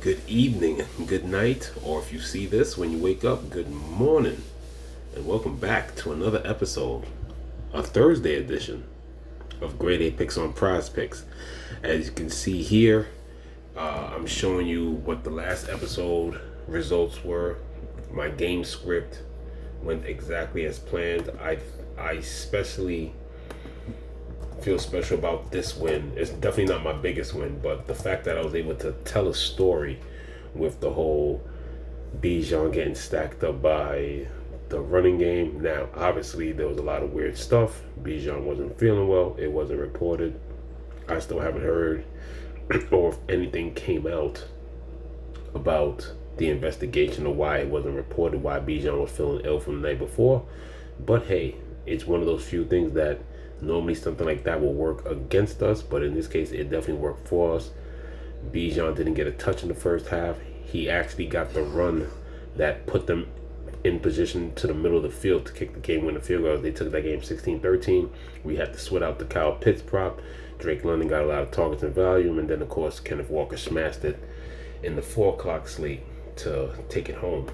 Good evening, good night, or if you see this when you wake up, good morning, and welcome back to another episode, a Thursday edition of Grade A Picks on Prize Picks. As you can see here, I'm showing you what the last episode results were. My game script went exactly as planned. I especially feel special about this win. It's definitely not my biggest win, but the fact that I was able to tell a story with the whole Bijan getting stacked up by the running game. Now, obviously, there was a lot of weird stuff. Bijan wasn't feeling well. It wasn't reported. I still haven't heard or if anything came out about the investigation of why it wasn't reported, why Bijan was feeling ill from the night before. But hey, it's one of those few things that normally something like that will work against us, but in this case, it definitely worked for us. Bijan didn't get a touch in the first half. He actually got the run that put them in position to the middle of the field to kick the game-winning field goal. They took that game 16-13. We had to sweat out the Kyle Pitts prop. Drake London got a lot of targets and volume, and then, of course, Kenneth Walker smashed it in the 4 o'clock slate to take it home.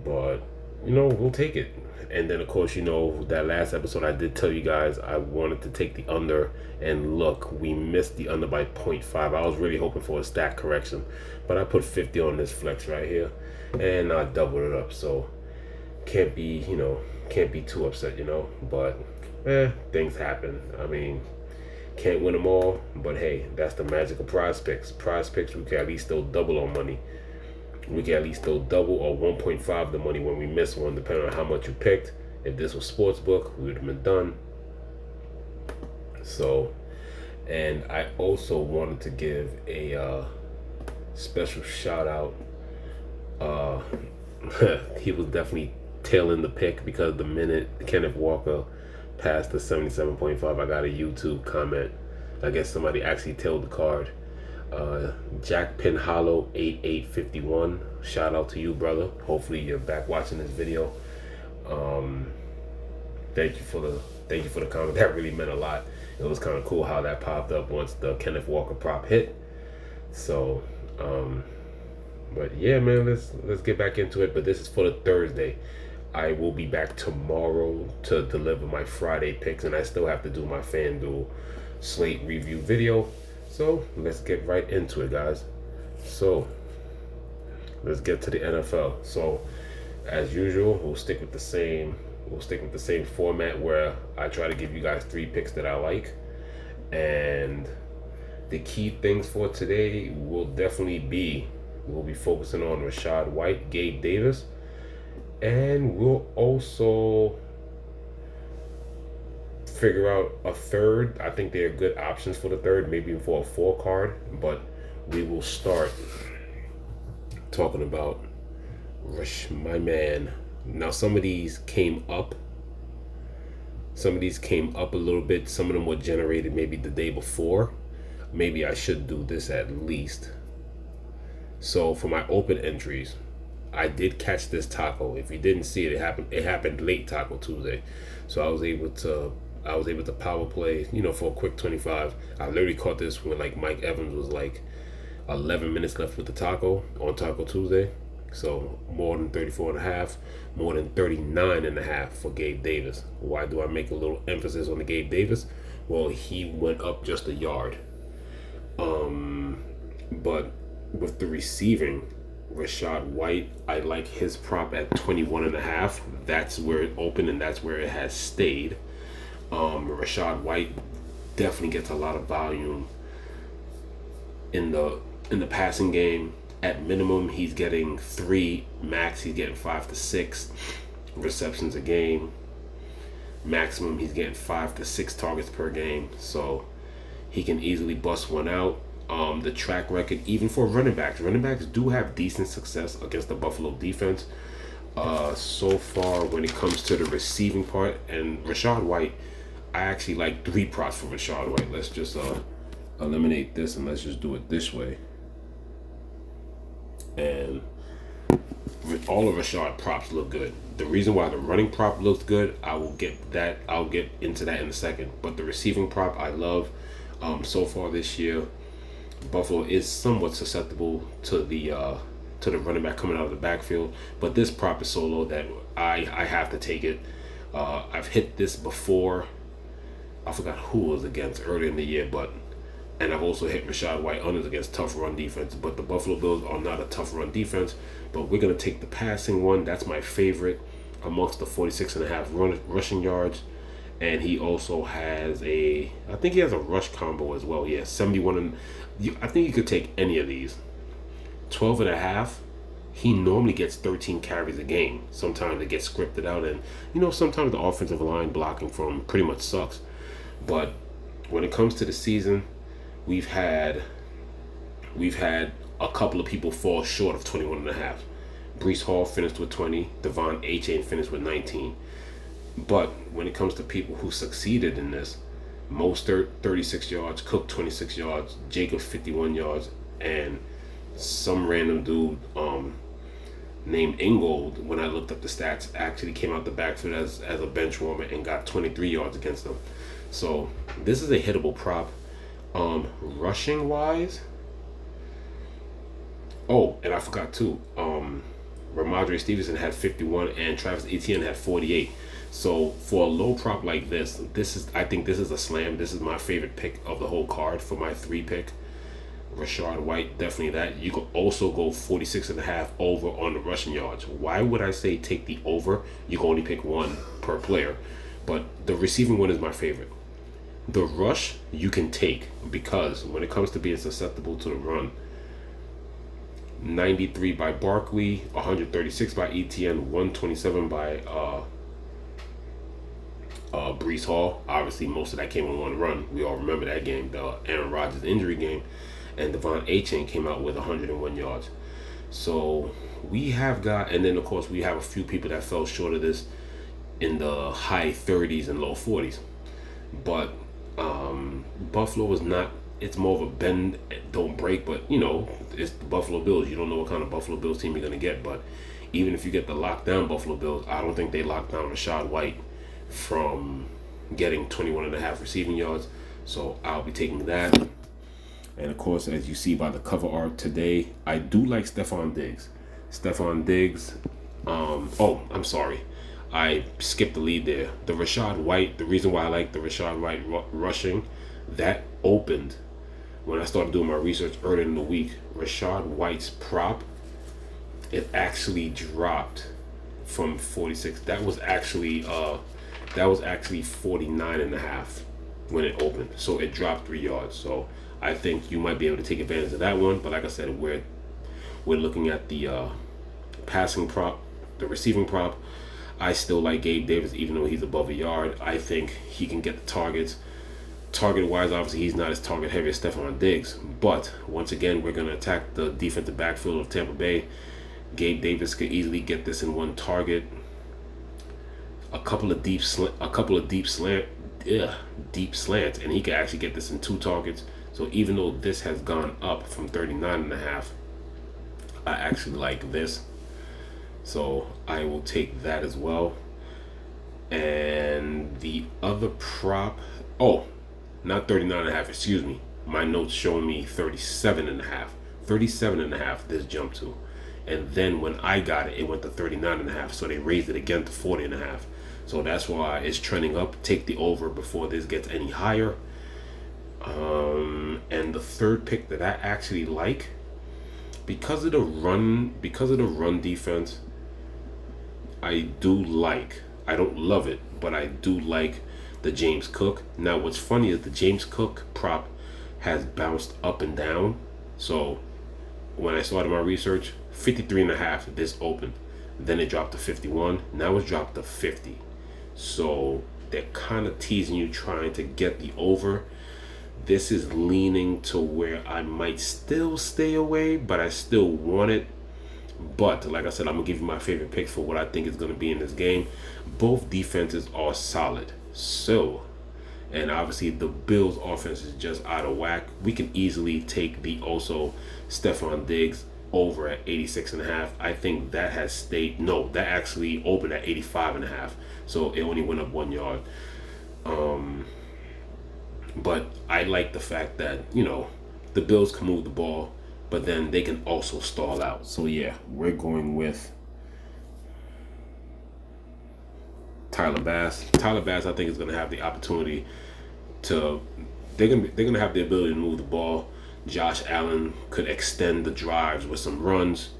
But, we'll take it. And then, of course, that last episode I did tell you guys I wanted to take the under, and look, we missed the under by 0.5. I was really hoping for a stack correction, but I put 50 on this flex right here, and I doubled it up, so can't be too upset, but things happen. I mean, can't win them all, but hey, that's the magic of Prize Picks. Prize Picks, we can at least still double our money. We can at least still double or 1.5 the money when we miss one, depending on how much you picked. If this was sportsbook, we would have been done. So, and I also wanted to give a special shout out. He was definitely tailing the pick because the minute Kenneth Walker passed the 77.5, I got a YouTube comment. I guess somebody actually tailed the card. Jack Pinhollow 8851, shout out to you, brother. Hopefully you're back watching this video. Thank you for the comment. That really meant a lot. It was kind of cool how that popped up once the Kenneth Walker prop hit. So but yeah, man, let's get back into it. But this is for the Thursday. I will be back tomorrow to deliver my Friday picks, and I still have to do my FanDuel slate review video. So let's get right into it, guys. So let's get to the NFL. So as usual, we'll stick with the same format where I try to give you guys 3 picks that I like. And the key things for today will definitely be, we'll be focusing on Rachaad White, Gabe Davis, and we'll also figure out a third. I think they're good options for the third, maybe for a 4 card, but we will start talking about my man. Now, some of these came up a little bit. Some of them were generated maybe the day before. Maybe I should do this at least. So for my open entries, I did catch this taco. If you didn't see it, it happened late Taco Tuesday. So I was able to power play, for a quick 25. I literally caught this when Mike Evans was 11 minutes left with the taco on Taco Tuesday. So more than 34.5, more than 39.5 for Gabe Davis. Why do I make a little emphasis on the Gabe Davis? Well, he went up just a yard. But with the receiving, Rachaad White, I like his prop at 21.5. That's where it opened and that's where it has stayed. Rachaad White definitely gets a lot of volume in the passing game. At minimum, he's getting 3. Max, he's getting 5 to 6 receptions a game. Maximum, he's getting 5 to 6 targets per game. So he can easily bust one out. The track record, even for running backs do have decent success against the Buffalo defense. So far, when it comes to the receiving part, and Rachaad White, I actually like 3 props for Rachaad White. Let's just eliminate this and let's just do it this way. And with all of Rachaad props look good. The reason why the running prop looks good, I'll get into that in a second. But the receiving prop I love. So far this year, Buffalo is somewhat susceptible to the running back coming out of the backfield, but this prop is so low that I have to take it. I've hit this before. I forgot who it was against earlier in the year, and I've also hit Rachaad White unders against tough run defense. But the Buffalo Bills are not a tough run defense. But we're gonna take the passing one. That's my favorite amongst the 46.5 rushing yards. And he also has I think he has a rush combo as well. Yeah, 71. And I think you could take any of these. 12.5. He normally gets 13 carries a game. Sometimes it gets scripted out, and sometimes the offensive line blocking from pretty much sucks. But when it comes to the season, we've had a couple of people fall short of 21.5. Breece Hall finished with 20. Devon Achane finished with 19. But when it comes to people who succeeded in this, Mostert 36 yards, Cook 26 yards, Jacob 51 yards, and some random dude named Ingold, when I looked up the stats, actually came out the backfield as a bench warmer and got 23 yards against them. So this is a hittable prop. Rushing wise, and I forgot too, Ramondre Stevenson had 51 and Travis Etienne had 48. So for a low prop like this, I think this is a slam. This is my favorite pick of the whole card for my 3 pick. Rachaad White, definitely that. You could also go 46.5 over on the rushing yards. Why would I say take the over? You can only pick one per player. But the receiving one is my favorite. The rush you can take, because when it comes to being susceptible to the run, 93 by Barkley, 136 by Etienne, 127 by Breece Hall. Obviously, most of that came on one run. We all remember that game, the Aaron Rodgers injury game. And Devon Achane came out with 101 yards. So we have got, and then of course we have a few people that fell short of this in the high 30s and low 40s. But Buffalo is not, it's more of a bend, don't break, but it's the Buffalo Bills. You don't know what kind of Buffalo Bills team you're going to get. But even if you get the lockdown Buffalo Bills, I don't think they lock down Rachaad White from getting 21.5 receiving yards. So I'll be taking that. And of course, as you see by the cover art today, I do like Stefon Diggs. I'm sorry. I skipped the lead there. The Rachaad White, the reason why I like the Rachaad White rushing, that opened when I started doing my research earlier in the week. Rachaad White's prop, it actually dropped from 46. That was actually 49.5 when it opened. So it dropped 3 yards. So I think you might be able to take advantage of that one. But like I said, we're looking at the passing prop, the receiving prop. I still like Gabe Davis, even though he's above a yard. I think he can get the targets. Target-wise, obviously, he's not as target-heavy as Stefon Diggs. But once again, we're going to attack the defensive backfield of Tampa Bay. Gabe Davis could easily get this in one target. A couple of deep slants, and he could actually get this in 2 targets. So even though this has gone up from 39.5, I actually like this. So I will take that as well. And the other prop, not 39.5, excuse me. My notes showing me 37.5. 37.5 this jumped to. And then when I got it, it went to 39.5. So they raised it again to 40.5. So that's why it's trending up. Take the over before this gets any higher. And the third pick that I actually like, because of the run defense, I don't love it, but I do like the James Cook. Now what's funny is the James Cook prop has bounced up and down. So when I started my research, 53.5 this opened, then it dropped to 51, now it's dropped to 50. So they're kind of teasing you, trying to get the over. This is leaning to where I might still stay away, but I still want it. But like I said, I'm gonna give you my favorite picks for what I think is gonna be in this game. Both defenses are solid. So, and obviously the Bills offense is just out of whack. We can easily take the also Stefon Diggs over at 86.5. I think that has stayed, no, that actually opened at 85.5. So it only went up 1 yard. But I like the fact that, the Bills can move the ball, but then they can also stall out. So yeah, we're going with Tyler Bass. Tyler Bass, I think, is going to have the opportunity to. They're gonna have the ability to move the ball. Josh Allen could extend the drives with some runs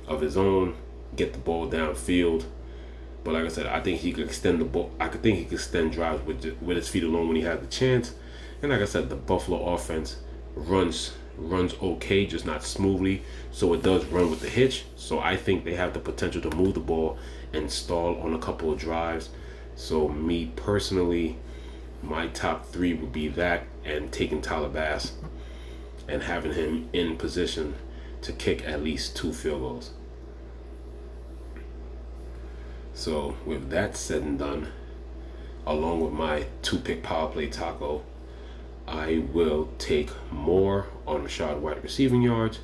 of his own, get the ball downfield. But like I said, I think he could extend the ball. I could think he could extend drives with his feet alone when he has the chance. And like I said, the Buffalo offense runs okay, just not smoothly. So it does run with the hitch. So I think they have the potential to move the ball and stall on a couple of drives. So me personally, my top three would be that and taking Tyler Bass and having him in position to kick at least 2 field goals. So with that said and done, along with my 2-pick power play taco, I will take more on Rachaad White receiving yards,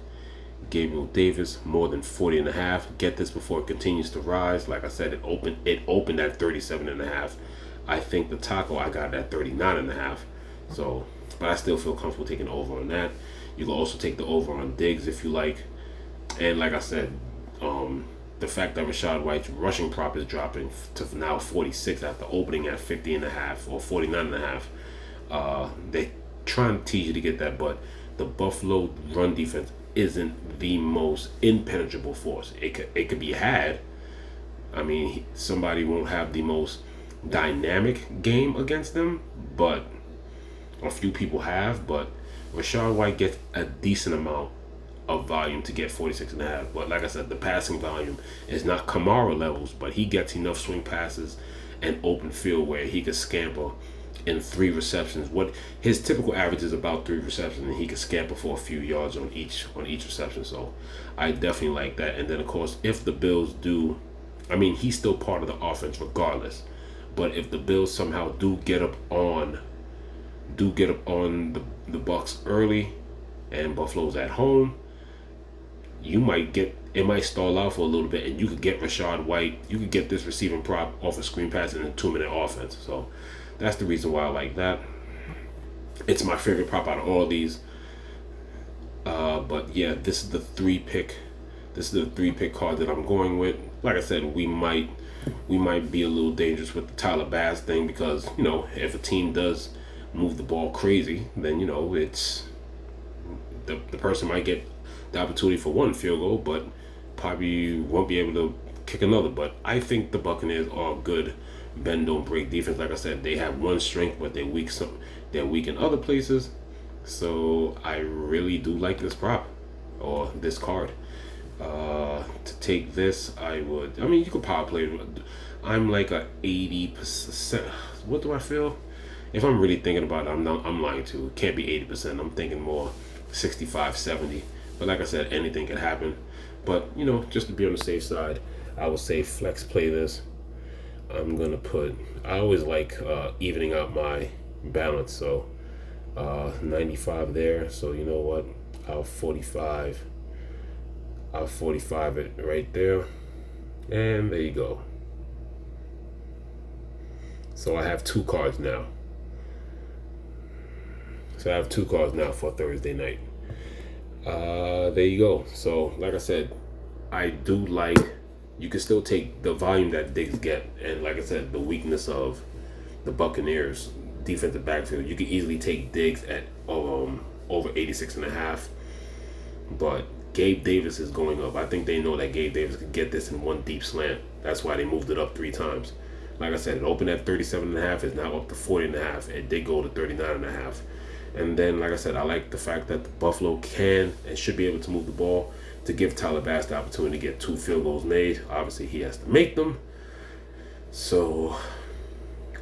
Gabriel Davis more than 40.5. Get this before it continues to rise. Like I said, it opened at 37.5. I think the taco I got at 39.5. So, but I still feel comfortable taking over on that. You can also take the over on Diggs if you like. And like I said, the fact that Rachaad White's rushing prop is dropping to now 46 after opening at 50.5 or 49.5. They trying to teach you to get that, but the Buffalo run defense isn't the most impenetrable force. It could be had. I mean, somebody won't have the most dynamic game against them, but a few people have. But Rachaad White gets a decent amount of volume to get 46.5. But like I said, the passing volume is not Kamara levels, but he gets enough swing passes and open field where he could scamper in 3 receptions. What his typical average is about 3 receptions, and he could scamper for a few yards on each reception. So I definitely like that. And then of course, if the Bills do, I mean, he's still part of the offense regardless. But if the Bills somehow do get up on the Bucs early, and Buffalo's at home, it might stall out for a little bit, and you could get Rachaad White. You could get this receiving prop off a screen pass in a 2-minute offense. So that's the reason why I like that. It's my favorite prop out of all these. But yeah, this is the 3-pick. This is the 3-pick card that I'm going with. Like I said, we might be a little dangerous with the Tyler Bass thing, because if a team does move the ball crazy, then it's the person might get the opportunity for 1 field goal, but probably won't be able to kick another. But I think the Buccaneers are a good bend don't break defense. Like I said, they have one strength, but they're weak in other places. So I really do like this prop or this card. To take this, you could power play. I'm like a 80%. What do I feel? If I'm really thinking about it, I'm lying too. It can't be 80%. I'm thinking more 65, 70. But like I said, anything can happen. But just to be on the safe side, I would say flex play this. I'm gonna I always like evening out my balance. So 95 there. So you know what? I'll 45 it right there, and there you go. So I have 2 cards now. For Thursday night. There you go. So like I said, I do like, you can still take the volume that Diggs get, and like I said, the weakness of the Buccaneers defensive backfield. You can easily take Diggs at over 86.5, but Gabe Davis is going up. I think they know that Gabe Davis could get this in 1 deep slant. That's why they moved it up 3 times. Like I said, it opened at 37.5, is now up to 40.5. It did go to 39.5. And then, like I said, I like the fact that the Buffalo can and should be able to move the ball to give Tyler Bass the opportunity to get 2 field goals made. Obviously, he has to make them. So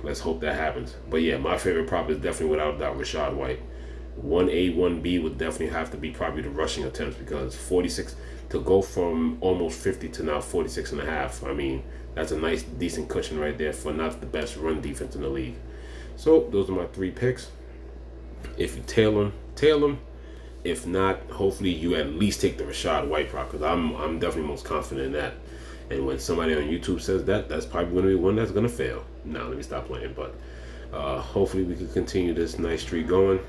let's hope that happens. But yeah, my favorite prop is definitely without a doubt Rachaad White. 1A, 1B would definitely have to be probably the rushing attempts, because 46 to go from almost 50 to now 46.5. I mean, that's a nice, decent cushion right there for not the best run defense in the league. So those are my 3 picks. If you tail them. If not, hopefully you at least take the Rachaad White prop, because I'm definitely most confident in that. And when somebody on YouTube says that, that's probably going to be one that's going to fail. Now let me stop playing. But hopefully we can continue this nice streak going.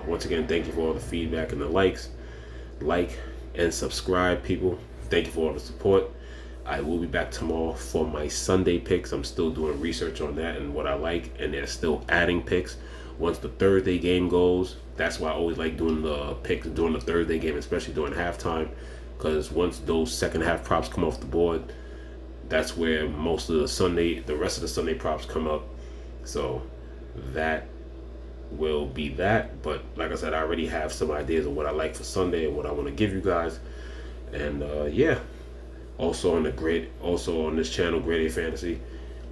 Once again, thank you for all the feedback and the likes. Like and subscribe, people. Thank you for all the support. I will be back tomorrow for my Sunday picks. I'm still doing research on that and what I like, and they're still adding picks. Once the Thursday game goes, that's why I always like doing the picks during the Thursday game, especially during halftime, because once those second half props come off the board, that's where most of the rest of the Sunday props come up. So that will be that. But like I said, I already have some ideas of what I like for Sunday and what I want to give you guys. And yeah, also on this channel, Grade A Fantasy,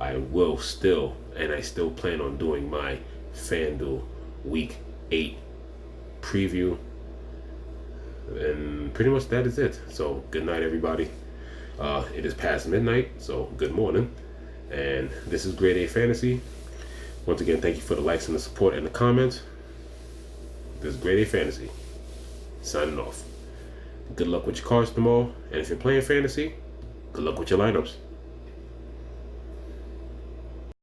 I still plan on doing my FanDuel Week 8 preview. And pretty much that is it. So good night, everybody. It is past midnight, so good morning. And this is Grade A Fantasy. Once again, thank you for the likes and the support and the comments. This is Grade A Fantasy, signing off. Good luck with your cards tomorrow. And if you're playing fantasy, good luck with your lineups.